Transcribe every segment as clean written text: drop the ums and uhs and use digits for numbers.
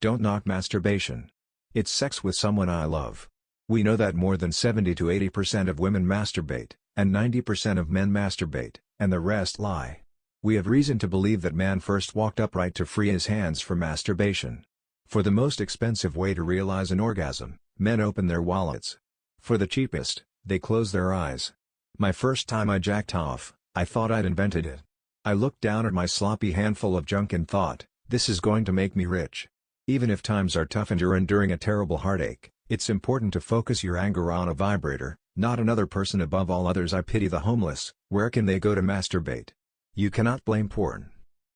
Don't knock masturbation. It's sex with someone I love. We know that more than 70 to 80% of women masturbate, and 90% of men masturbate, and the rest lie. We have reason to believe that man first walked upright to free his hands from masturbation. For the most expensive way to realize an orgasm, men open their wallets. For the cheapest, they close their eyes. My first time I jacked off, I thought I'd invented it. I looked down at my sloppy handful of junk and thought, this is going to make me rich. Even if times are tough and you're enduring a terrible heartache, it's important to focus your anger on a vibrator, not another person. Above all others, I pity the homeless. Where can they go to masturbate? You cannot blame porn.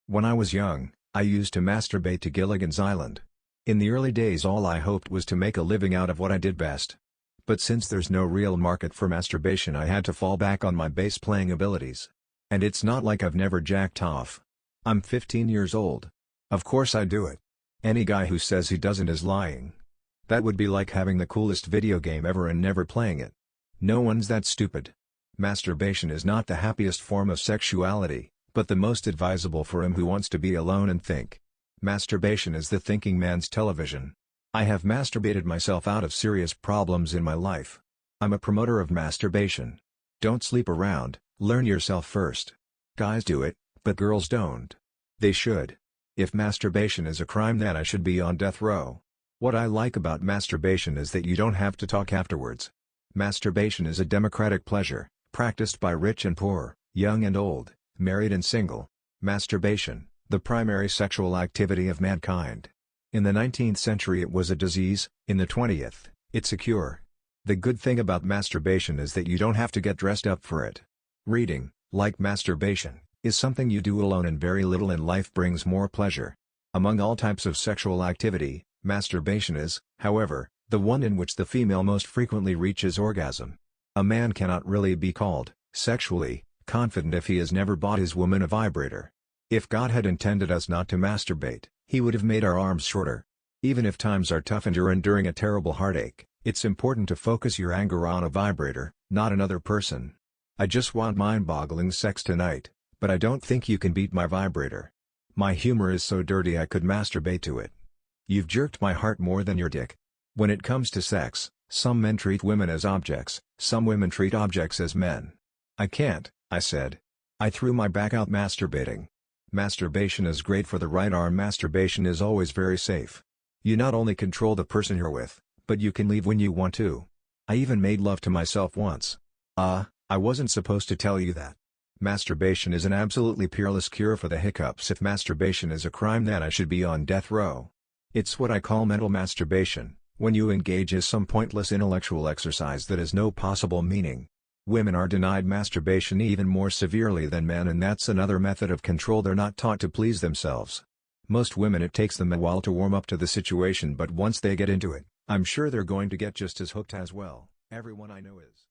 When I was young, I used to masturbate to Gilligan's Island. In the early days all I hoped was to make a living out of what I did best. But since there's no real market for masturbation, I had to fall back on my bass playing abilities. And it's not like I've never jacked off. I'm 15 years old. Of course I do it. Any guy who says he doesn't is lying. That would be like having the coolest video game ever and never playing it. No one's that stupid. Masturbation is not the happiest form of sexuality, but the most advisable for him who wants to be alone and think. Masturbation is the thinking man's television. I have masturbated myself out of serious problems in my life. I'm a promoter of masturbation. Don't sleep around, learn yourself first. Guys do it, but girls don't. They should. If masturbation is a crime, then I should be on death row. What I like about masturbation is that you don't have to talk afterwards. Masturbation is a democratic pleasure, practiced by rich and poor, young and old, married and single. Masturbation, the primary sexual activity of mankind. In the 19th century it was a disease, in the 20th, it's a cure. The good thing about masturbation is that you don't have to get dressed up for it. Reading, like masturbation, is something you do alone, and very little in life brings more pleasure. Among all types of sexual activity, masturbation is, however, the one in which the female most frequently reaches orgasm. A man cannot really be called sexually confident if he has never bought his woman a vibrator. If God had intended us not to masturbate, He would have made our arms shorter. Even if times are tough and you're enduring a terrible heartache, it's important to focus your anger on a vibrator, not another person. I just want mind-boggling sex tonight, but I don't think you can beat my vibrator. My humor is so dirty I could masturbate to it. You've jerked my heart more than your dick. When it comes to sex, some men treat women as objects, some women treat objects as men. I can't, I said. I threw my back out masturbating. Masturbation is great for the right arm. Masturbation is always very safe. You not only control the person you're with, but you can leave when you want to. I even made love to myself once. I wasn't supposed to tell you that. Masturbation is an absolutely peerless cure for the hiccups. If masturbation is a crime, then I should be on death row. It's what I call mental masturbation, when you engage in some pointless intellectual exercise that has no possible meaning. Women are denied masturbation even more severely than men, and that's another method of control. They're not taught to please themselves. Most women, it takes them a while to warm up to the situation, but once they get into it, I'm sure they're going to get just as hooked as well. Everyone I know is.